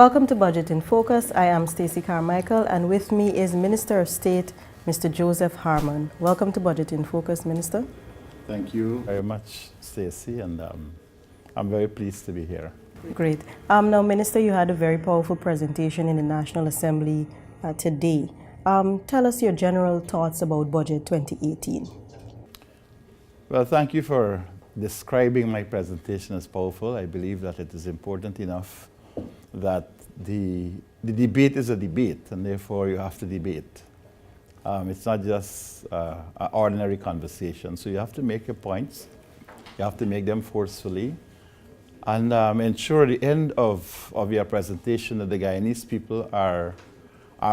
Welcome to Budget in Focus. I am Stacey Carmichael, and with me is Minister of State, Mr. Joseph Harmon. Welcome to Budget in Focus, Minister. Thank you very much, Stacey, and I'm very pleased to be here. Great. Now, Minister, you had a very powerful presentation in the National Assembly today. Tell us your general thoughts about Budget 2018. Well, thank you for describing my presentation as powerful. I believe that it is important enough that the debate is a debate, and therefore you have to debate. It's not just an ordinary conversation, so you have to make your points. You have to make them forcefully, and ensure at the end of your presentation that the Guyanese people are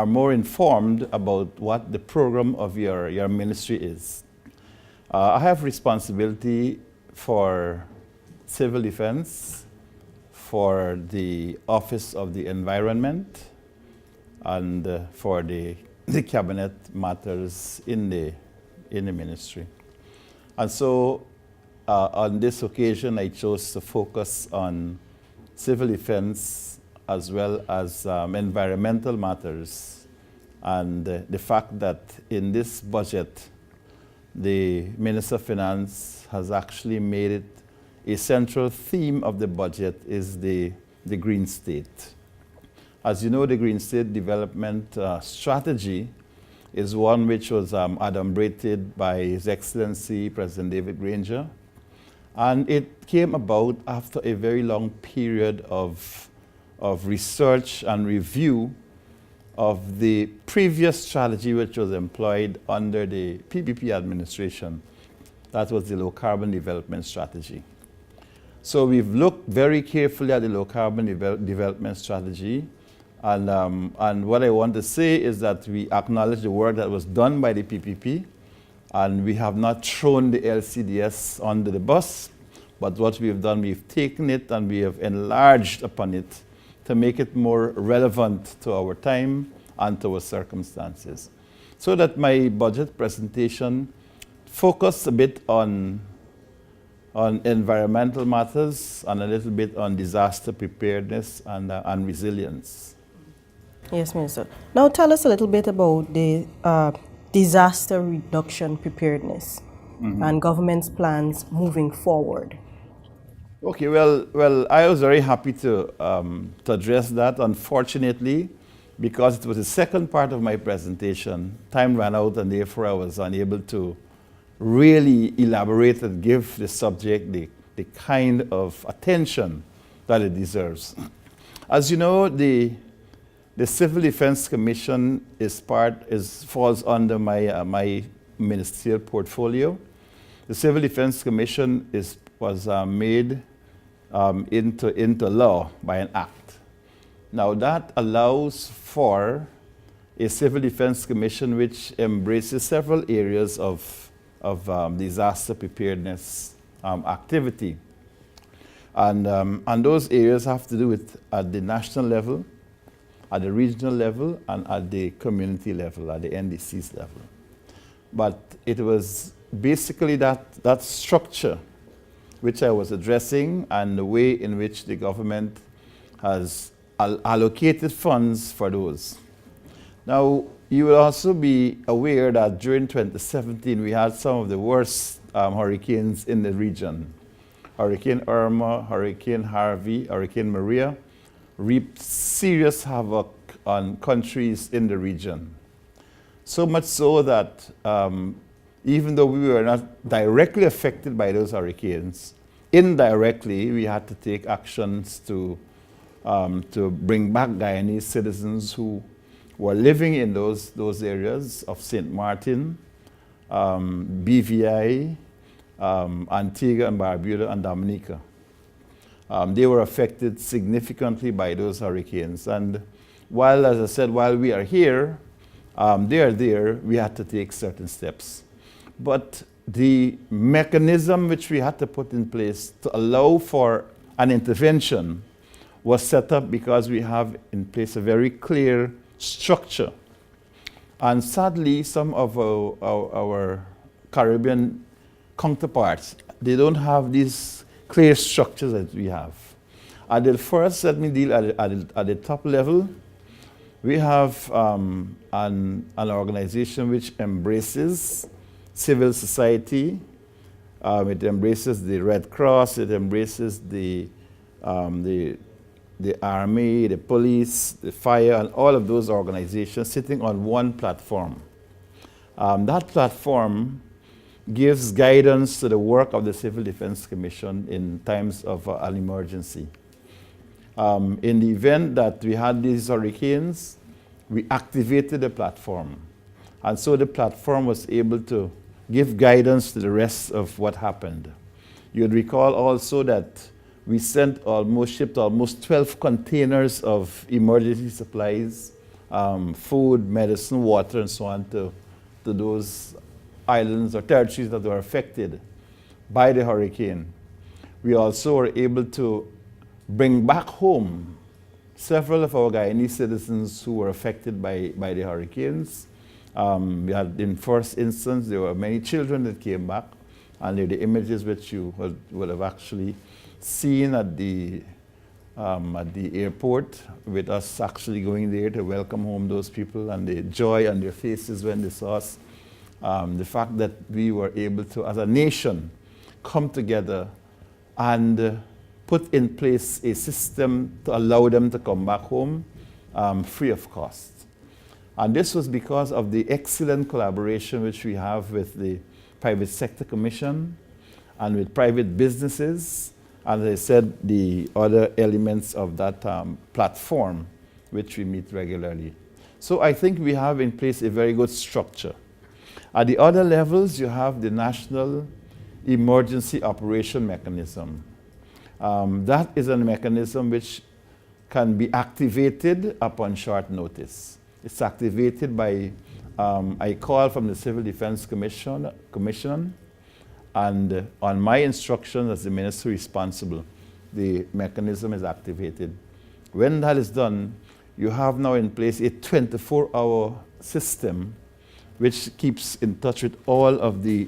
more informed about what the program of your ministry is. I have responsibility for civil defense, for the Office of the Environment, and for the cabinet matters in the ministry. And so on this occasion, I chose to focus on civil defense as well as environmental matters, and the fact that in this budget, the Minister of Finance has actually made it a central theme of the budget is the Green State. As you know, the Green State Development Strategy is one which was adumbrated by His Excellency President David Granger, and it came about after a very long period of research and review of the previous strategy which was employed under the PPP administration. That was the Low Carbon Development Strategy. So we've looked very carefully at the Low Carbon Development Strategy, and what I want to say is that we acknowledge the work that was done by the PPP, and we have not thrown the LCDS under the bus, but what we've done, we've taken it and we have enlarged upon it to make it more relevant to our time and to our circumstances. So that my budget presentation focused a bit on environmental matters and a little bit on disaster preparedness and resilience. Yes, Minister. Now tell us a little bit about the disaster reduction preparedness and government's plans moving forward. Okay, well, I was very happy to address that. Unfortunately, because it was the second part of my presentation, time ran out, and therefore I was unable to really elaborate and give the subject the kind of attention that it deserves. As you know, the Civil Defense Commission falls under my ministerial portfolio. The Civil Defense Commission was made into law by an act. Now that allows for a Civil Defense Commission which embraces several areas of disaster preparedness activity. And those areas have to do with at the national level, at the regional level, and at the community level, at the NDC's level. But it was basically that structure which I was addressing, and the way in which the government has allocated funds for those. Now, you will also be aware that during 2017, we had some of the worst hurricanes in the region. Hurricane Irma, Hurricane Harvey, Hurricane Maria reaped serious havoc on countries in the region. So much so that even though we were not directly affected by those hurricanes, indirectly we had to take actions to bring back Guyanese citizens who were living in those areas of St. Martin, BVI, Antigua and Barbuda, and Dominica. They were affected significantly by those hurricanes. And while, as I said, while we are here, they are there, we had to take certain steps. But the mechanism which we had to put in place to allow for an intervention was set up because we have in place a very clear structure. And sadly, some of our Caribbean counterparts, they don't have these clear structures that we have. Let me deal at the top level. We have an organization which embraces civil society. It embraces the Red Cross. It embraces the army, the police, the fire, and all of those organizations sitting on one platform. That platform gives guidance to the work of the Civil Defense Commission in times of an emergency. In the event that we had these hurricanes, we activated the platform. And so the platform was able to give guidance to the rest of what happened. You'd recall also that we shipped almost 12 containers of emergency supplies, food, medicine, water, and so on to those islands or territories that were affected by the hurricane. We also were able to bring back home several of our Guyanese citizens who were affected by the hurricanes. We had, in first instance, there were many children that came back, and they're the images which you would have actually seen at the airport, with us actually going there to welcome home those people, and the joy on their faces when they saw us. The fact that we were able to, as a nation, come together and put in place a system to allow them to come back home free of cost. And this was because of the excellent collaboration which we have with the Private Sector Commission and with private businesses, and as I said, the other elements of that platform which we meet regularly. So I think we have in place a very good structure. At the other levels, you have the National Emergency Operation Mechanism. That is a mechanism which can be activated upon short notice. It's activated by a call from the Civil Defense Commission, and on my instruction as the minister responsible, the mechanism is activated. When that is done, you have now in place a 24-hour system which keeps in touch with all of the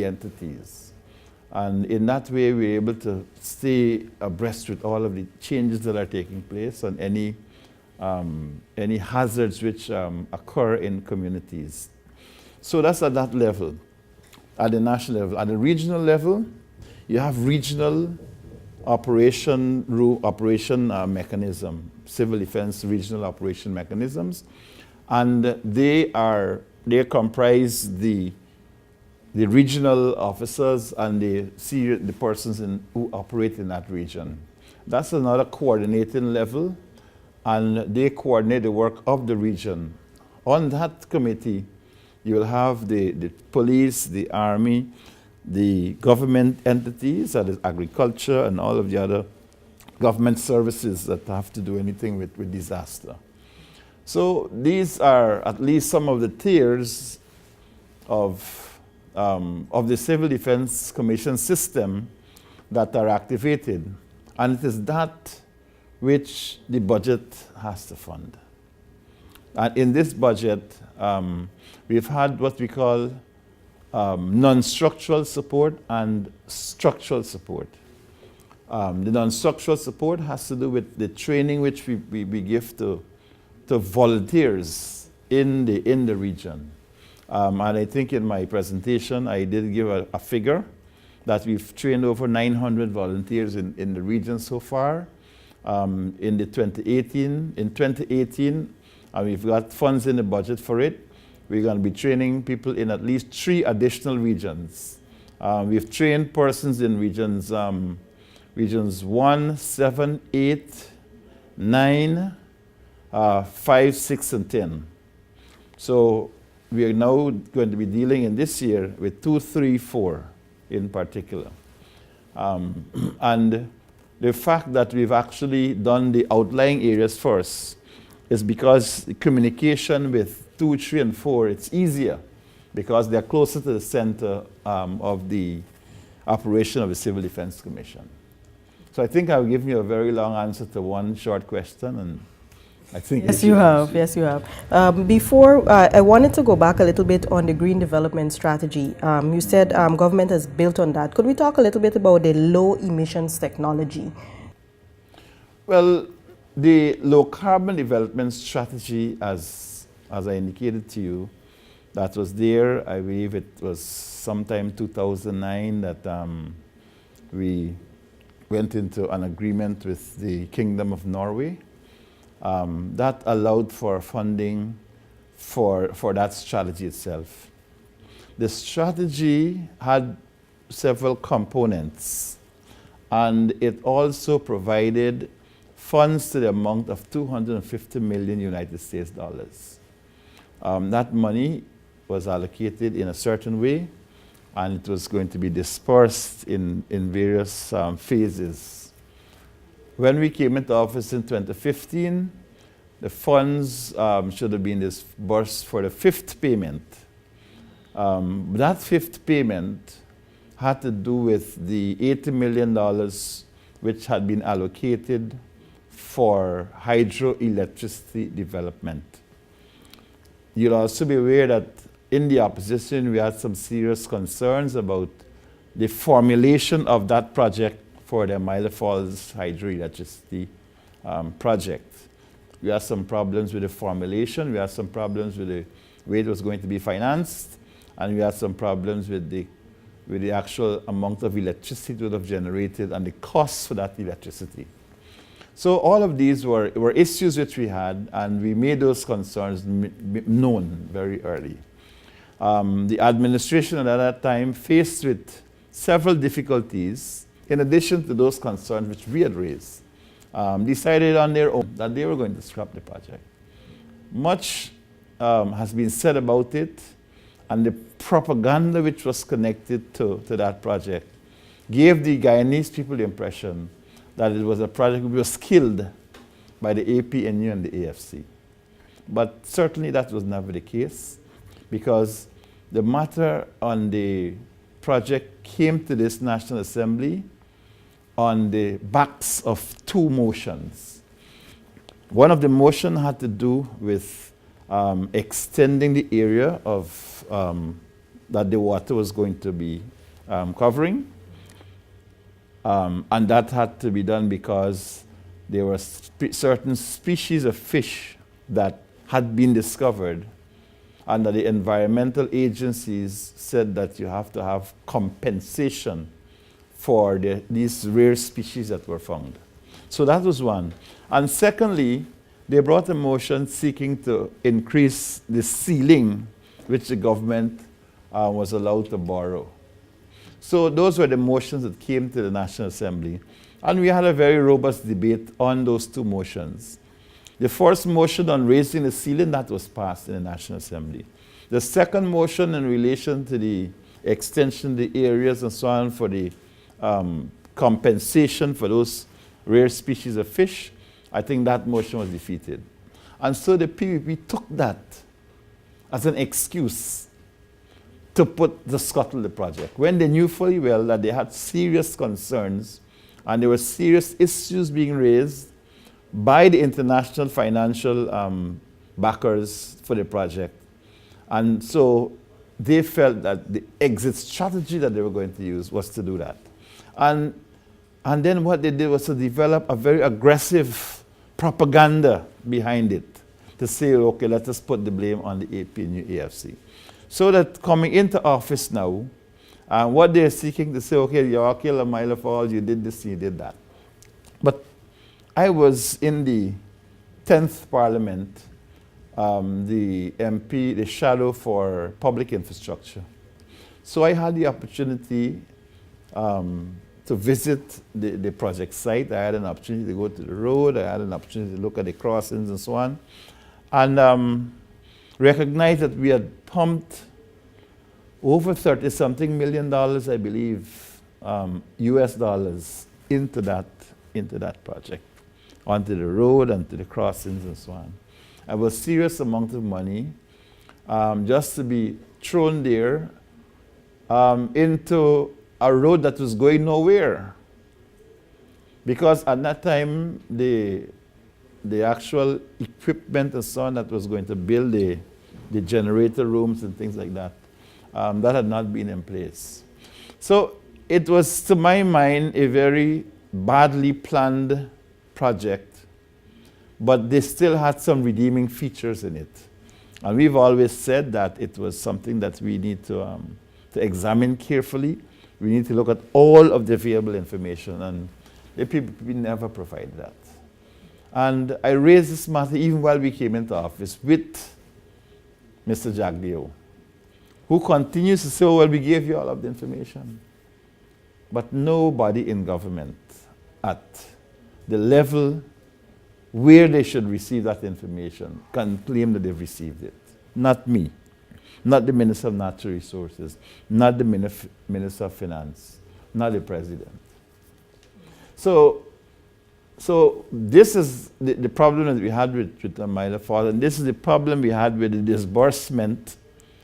entities. And in that way, we're able to stay abreast with all of the changes that are taking place and any hazards which occur in communities. So that's at that level, at the national level. At the regional level, you have regional operation mechanism, civil defense regional operation mechanisms, and they comprise the regional officers and the persons who operate in that region. That's another coordinating level, and they coordinate the work of the region. On that committee, you will have the police, the army, the government entities, that is agriculture, and all of the other government services that have to do anything with disaster. So these are at least some of the tiers of the Civil Defense Commission system that are activated. And it is that which the budget has to fund. And in this budget, we've had what we call non-structural support and structural support. The non-structural support has to do with the training which we give to volunteers in the region. And I think in my presentation, I did give a figure that we've trained over 900 volunteers in the region so far. In 2018, and we've got funds in the budget for it. We're going to be training people in at least 3 additional regions. We've trained persons in regions 1, 7, 8, 9, 5, 6, and 10. So we are now going to be dealing in this year with 2, 3, 4 in particular. And the fact that we've actually done the outlying areas first is because the communication with 2, 3, and 4, it's easier because they're closer to the center of the operation of the Civil Defense Commission. So I think I've given you a very long answer to one short question, and I think yes, you have. Yes, you have. Before, I wanted to go back a little bit on the green development strategy. You said government has built on that. Could we talk a little bit about the low emissions technology? Well, the low carbon development strategy, as I indicated to you, that was there. I believe it was sometime 2009 that we went into an agreement with the Kingdom of Norway. That allowed for funding for that strategy itself. The strategy had several components, and it also provided funds to the amount of 250 million United States dollars. That money was allocated in a certain way, and it was going to be dispersed in various phases. When we came into office in 2015, the funds should have been disbursed for the fifth payment. That fifth payment had to do with the $80 million which had been allocated for hydroelectricity development. You'll also be aware that in the opposition we had some serious concerns about the formulation of that project for the Myla Falls hydroelectricity project. We had some problems with the formulation, we had some problems with the way it was going to be financed, and we had some problems with the actual amount of electricity it would have generated and the costs for that electricity. So all of these were issues which we had, and we made those concerns known very early. The administration at that time, faced with several difficulties, in addition to those concerns which we had raised, decided on their own that they were going to scrap the project. Much has been said about it, and the propaganda which was connected to that project gave the Guyanese people the impression that it was a project which was killed by the APNU and the AFC. But certainly that was never the case, because the matter on the project came to this National Assembly on the backs of two motions. One of the motions had to do with extending the area of that the water was going to be covering. And that had to be done because there were certain species of fish that had been discovered, and that the environmental agencies said that you have to have compensation for these rare species that were found. So that was one. And secondly, they brought a motion seeking to increase the ceiling which the government was allowed to borrow. So those were the motions that came to the National Assembly. And we had a very robust debate on those two motions. The first motion on raising the ceiling, that was passed in the National Assembly. The second motion in relation to the extension of the areas and so on for the compensation for those rare species of fish, I think that motion was defeated. And so the PPP took that as an excuse to scuttle the project, when they knew fully well that they had serious concerns and there were serious issues being raised by the international financial backers for the project. And so they felt that the exit strategy that they were going to use was to do that. And then what they did was to develop a very aggressive propaganda behind it, to say, okay, let us put the blame on the APNU AFC. So that coming into office now, what they're seeking to say, okay, you all killed Myla Falls, you did this, you did that. But I was in the 10th Parliament, the MP, the shadow for public infrastructure. So I had the opportunity to visit the project site. I had an opportunity to go to the road. I had an opportunity to look at the crossings and so on. And recognized that we had pumped over $30-something million, I believe, US dollars into that project, onto the road, onto the crossings and so on. It was a serious amount of money just to be thrown there into a road that was going nowhere. Because at that time, the actual equipment and so on that was going to build the generator rooms and things like that, that had not been in place. So it was, to my mind, a very badly planned project, but they still had some redeeming features in it. And we've always said that it was something that we need to examine carefully. We need to look at all of the available information, and the people never provide that. And I raised this matter even while we came into office with Mr. Jagdeo, who continues to say, oh, well, we gave you all of the information. But nobody in government at the level where they should receive that information can claim that they've received it. Not me, not the Minister of Natural Resources, not the Minister of Finance, not the President. So this is the problem that we had with the Mila Fall, and this is the problem we had with the disbursement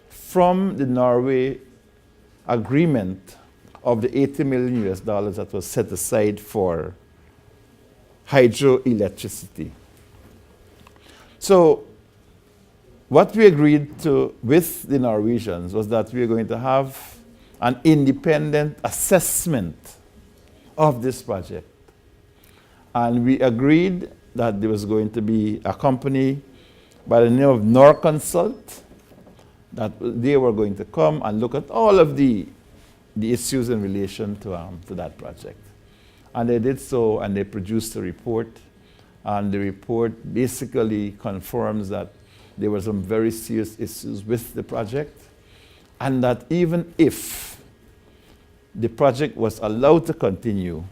from the Norway agreement of the $80 million that was set aside for hydroelectricity. So what we agreed to with the Norwegians was that we were going to have an independent assessment of this project. And we agreed that there was going to be a company by the name of Norconsult, that they were going to come and look at all of the issues in relation to that project. And they did so, and they produced a report. And the report basically confirms that there were some very serious issues with the project, and that even if the project was allowed to continue,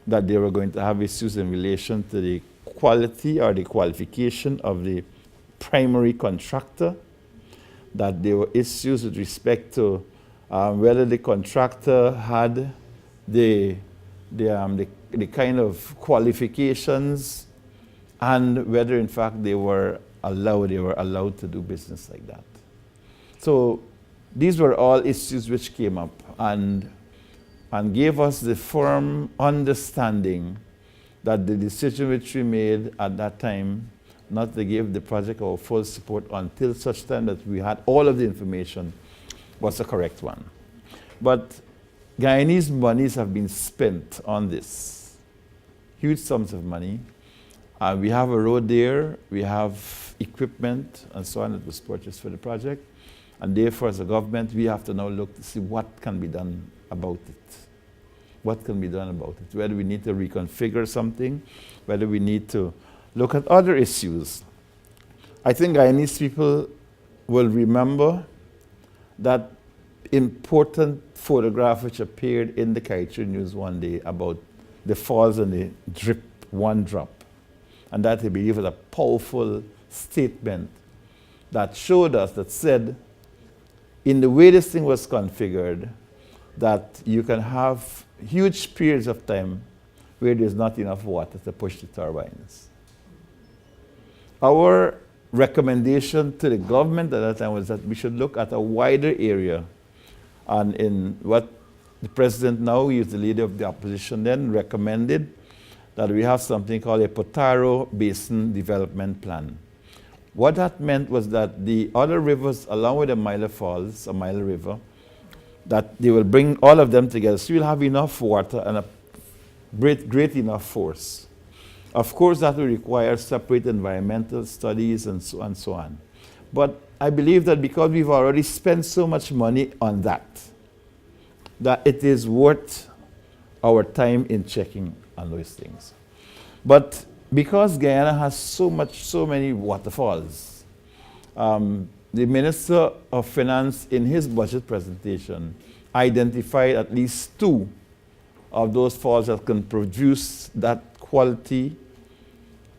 that they were going to have issues in relation to the quality or the qualification of the primary contractor, that there were issues with respect to whether the contractor had the kind of qualifications, and whether in fact they were allowed to do business like that. So these were all issues which came up and gave us the firm understanding that the decision which we made at that time not to give the project our full support until such time that we had all of the information was the correct one. But Guyanese monies have been spent on this, huge sums of money. We have a road there, we have equipment and so on that was purchased for the project, and therefore as a government we have to now look to see what can be done about it. What can be done about it? Whether we need to reconfigure something, whether we need to look at other issues. I think Guyanese people will remember that important photograph which appeared in the Kaitri News one day about the falls and the drip, one drop. And that, I believe, was a powerful statement that showed us, that said, in the way this thing was configured, that you can have huge periods of time where there's not enough water to push the turbines. Our recommendation to the government at that time was that we should look at a wider area, and in what the president now, he is the leader of the opposition then, recommended that we have something called a Potaro Basin Development Plan. What that meant was that the other rivers, along with the Mila Falls, a Mila River, that they will bring all of them together. So you'll have enough water and a great enough force. Of course, that will require separate environmental studies and so on. But I believe that because we've already spent so much money on that it is worth our time in checking on those things. But because Guyana has so many waterfalls, the Minister of Finance in his budget presentation identified at least 2 of those falls that can produce that quality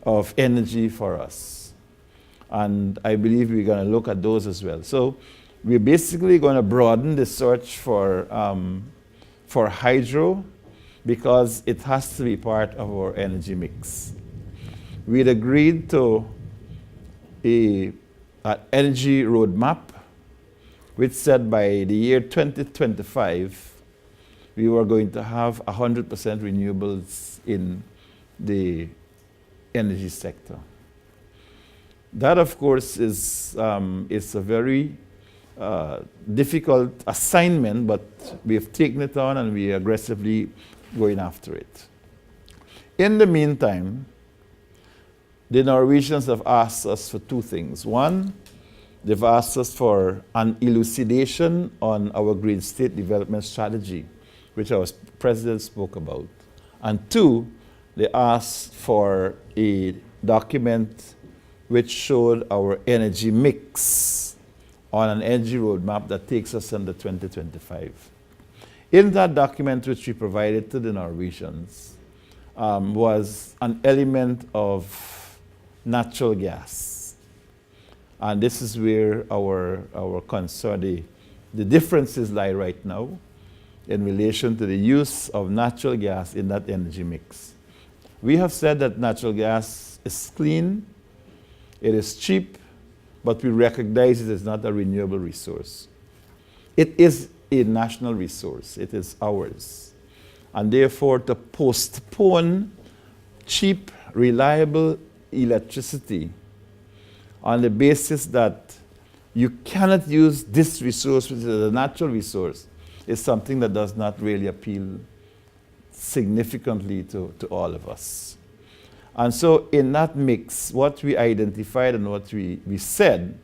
of energy for us. And I believe we're going to look at those as well. So we're basically going to broaden the search for hydro, because it has to be part of our energy mix. We'd agreed to an energy roadmap, which said by the year 2025, we were going to have 100% renewables in the energy sector. That, of course, is a very difficult assignment, but we have taken it on and we are aggressively going after it. In the meantime, the Norwegians have asked us for two things. One, they've asked us for an elucidation on our Green State Development Strategy, which our president spoke about. And two, they asked for a document which showed our energy mix on an energy roadmap that takes us into 2025. In that document which we provided to the Norwegians was an element of natural gas. And this is where our concern, the differences lie right now in relation to the use of natural gas in that energy mix. We have said that natural gas is clean, it is cheap, but we recognize it is not a renewable resource. It is a national resource, it is ours. And therefore, to postpone cheap, reliable electricity on the basis that you cannot use this resource, which is a natural resource, is something that does not really appeal significantly to all of us. And so in that mix, what we identified and what we said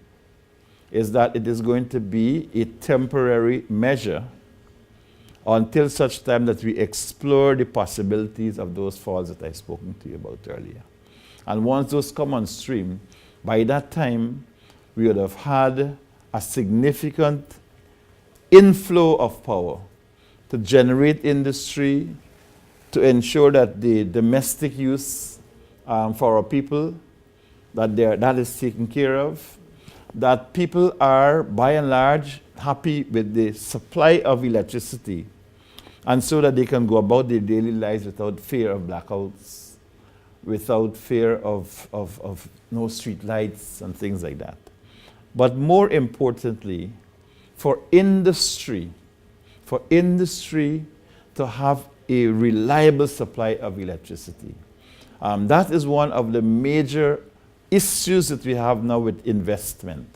is that it is going to be a temporary measure until such time that we explore the possibilities of those falls that I've spoken to you about earlier. And once those come on stream, by that time, we would have had a significant inflow of power to generate industry, to ensure that the domestic use for our people, that is taken care of, that people are, by and large, happy with the supply of electricity, and so that they can go about their daily lives without fear of blackouts, without fear of no street lights and things like that. But more importantly, for industry to have a reliable supply of electricity. That is one of the major issues that we have now with investment,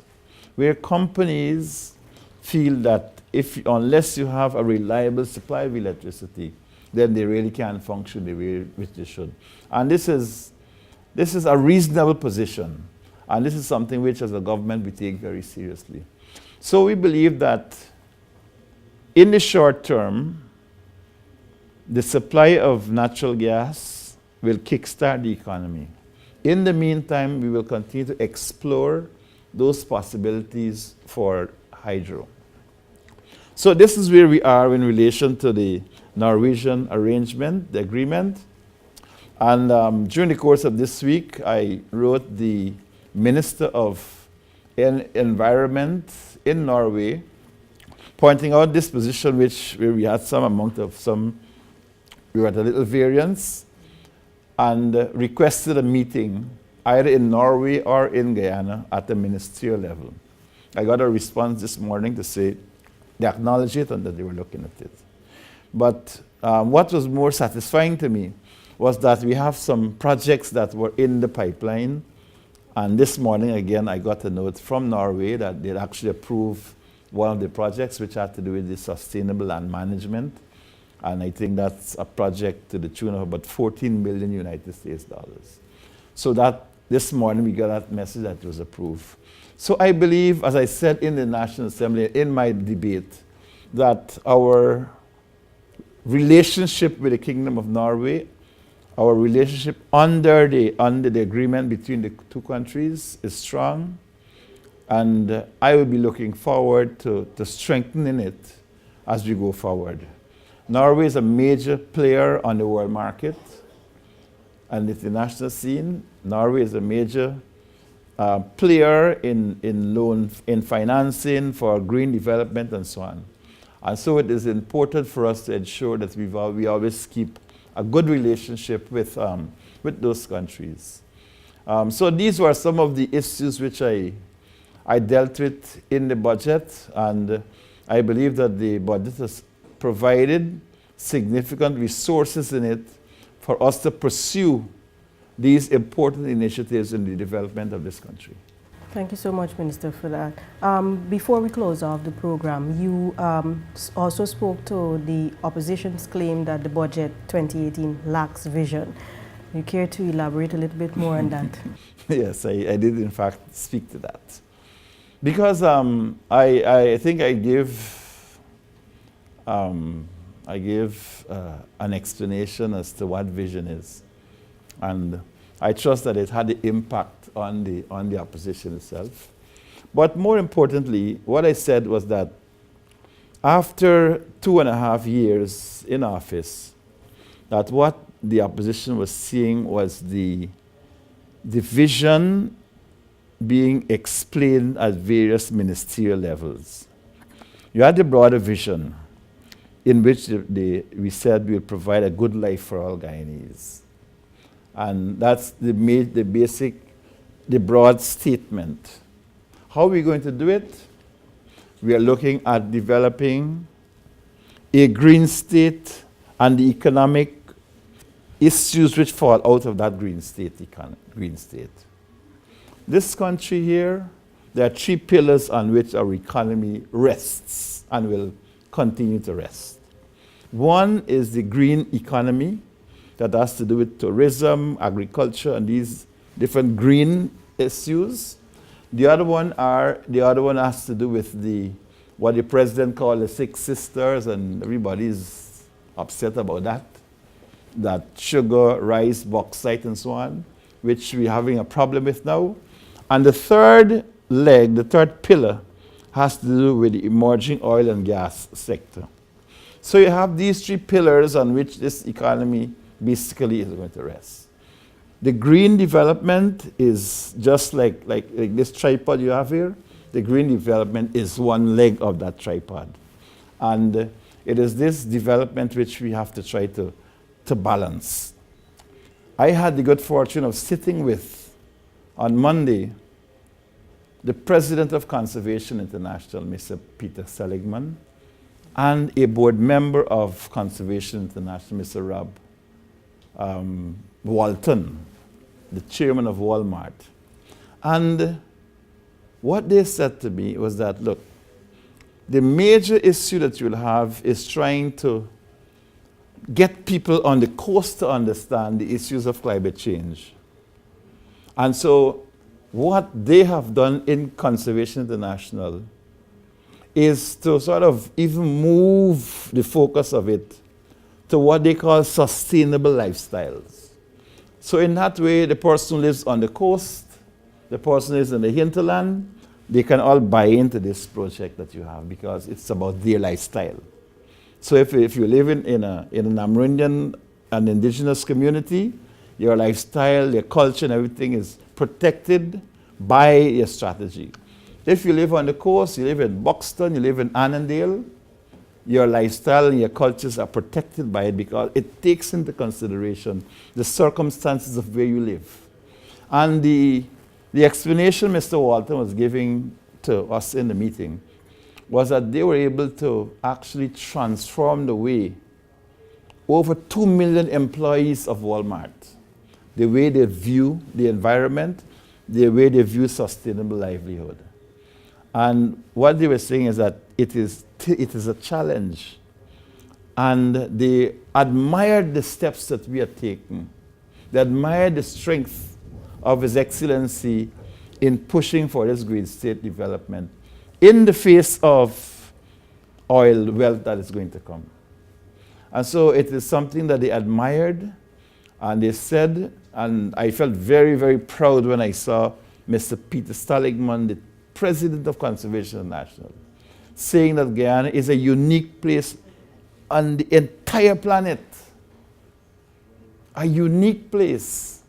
where companies feel that unless you have a reliable supply of electricity, then they really can't function the way which they should. And this is a reasonable position. And this is something which, as a government, we take very seriously. So we believe that in the short term, the supply of natural gas will kickstart the economy. In the meantime, we will continue to explore those possibilities for hydro. So this is where we are in relation to the Norwegian arrangement, the agreement. And during the course of this week, I wrote the Minister of Environment in Norway, pointing out this position where we had we were at a little variance, and requested a meeting either in Norway or in Guyana at the ministerial level. I got a response this morning to say they acknowledged it and that they were looking at it. But what was more satisfying to me was that we have some projects that were in the pipeline. And this morning, again, I got a note from Norway that they'd actually approved one of the projects which had to do with the sustainable land management. And I think that's a project to the tune of about 14 million United States dollars. So that this morning we got that message that it was approved. So I believe, as I said in the National Assembly, in my debate, that our relationship with the Kingdom of Norway, our relationship under the agreement between the two countries is strong, and I will be looking forward to strengthening it as we go forward. Norway is a major player on the world market and the international scene. Norway is a major player in financing for green development and so on. And so it is important for us to ensure that we always keep a good relationship with those countries. So these were some of the issues which I dealt with in the budget, and I believe that the budget has provided significant resources in it for us to pursue these important initiatives in the development of this country. Thank you so much, Minister, for that. Before we close off the program, you also spoke to the opposition's claim that the budget 2018 lacks vision. You care to elaborate a little bit more on that? Yes, I did in fact speak to that. Because I think I give an explanation as to what vision is. And I trust that it had the impact on the opposition itself. But more importantly, what I said was that after 2.5 years in office, that what the opposition was seeing was the vision being explained at various ministerial levels. You had the broader vision in which we said we'll provide a good life for all Guyanese. And that's the basic, the broad statement. How are we going to do it? We are looking at developing a green state and the economic issues which fall out of that green state. This country here, there are 3 pillars on which our economy rests and will continue to rest. One is the green economy that has to do with tourism, agriculture, and these different green issues. The other one has to do with what the president called the 6 sisters, and everybody's upset about that sugar, rice, bauxite, and so on, which we're having a problem with now. And the third leg, the third pillar, has to do with the emerging oil and gas sector. So you have these 3 pillars on which this economy basically is going to rest. The green development is just like this tripod you have here. The green development is one leg of that tripod. And it is this development which we have to try to balance. I had the good fortune of sitting with, on Monday, the president of Conservation International, Mr. Peter Seligman, and a board member of Conservation International, Mr. Rob Walton, the chairman of Walmart. And what they said to me was that, look, the major issue that you'll have is trying to get people on the coast to understand the issues of climate change. And so what they have done in Conservation International is to sort of even move the focus of it to what they call sustainable lifestyles. So in that way, the person who lives on the coast, the person who lives in the hinterland, they can all buy into this project that you have because it's about their lifestyle. So if you live in an Amerindian and indigenous community, your lifestyle, your culture and everything is protected by your strategy. If you live on the coast, you live in Buxton, you live in Annandale, your lifestyle and your cultures are protected by it because it takes into consideration the circumstances of where you live. And the explanation Mr. Walton was giving to us in the meeting was that they were able to actually transform the way over 2 million employees of Walmart, the way they view the environment, the way they view sustainable livelihood. And what they were saying is that it is a challenge. And they admired the steps that we are taking. They admired the strength of His Excellency in pushing for this green state development in the face of oil wealth that is going to come. And so it is something that they admired, and they said, and I felt very, very proud when I saw Mr. Peter Seligman, the President of Conservation International, saying that Guyana is a unique place on the entire planet. A unique place.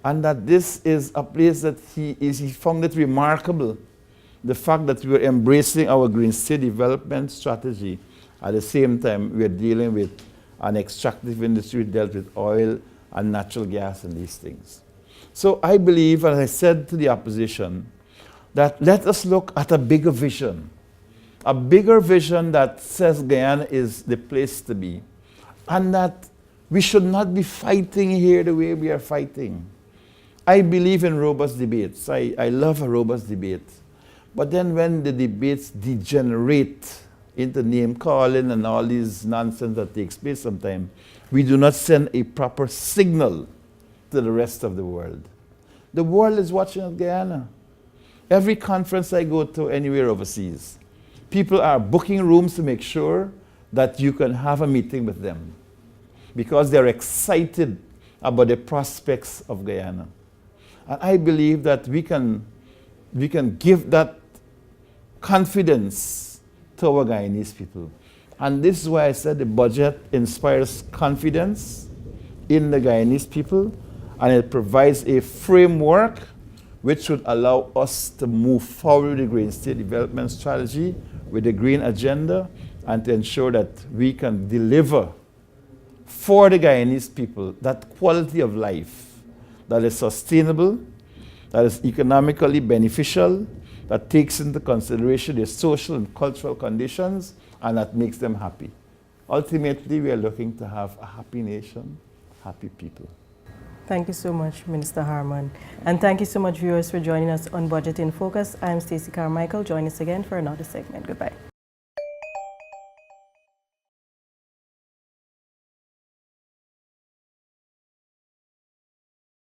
And that this is a place that he found it remarkable, the fact that we are embracing our green state development strategy. At the same time, we are dealing with an extractive industry dealt with oil and natural gas and these things. So I believe, as I said to the opposition, that let us look at a bigger vision that says Guyana is the place to be, and that we should not be fighting here the way we are fighting. I believe in robust debates. I love a robust debate. But then when the debates degenerate into name-calling and all these nonsense that takes place sometimes, we do not send a proper signal to the rest of the world. The world is watching at Guyana. Every conference I go to anywhere overseas, people are booking rooms to make sure that you can have a meeting with them because they're excited about the prospects of Guyana. And I believe that we can give that confidence to our Guyanese people. And this is why I said the budget inspires confidence in the Guyanese people, and it provides a framework which would allow us to move forward with the Green State Development Strategy, with the Green Agenda, and to ensure that we can deliver for the Guyanese people that quality of life that is sustainable, that is economically beneficial, that takes into consideration their social and cultural conditions, and that makes them happy. Ultimately, we are looking to have a happy nation, happy people. Thank you so much, Minister Harmon. And thank you so much, viewers, for joining us on Budget in Focus. I'm Stacey Carmichael. Join us again for another segment. Goodbye.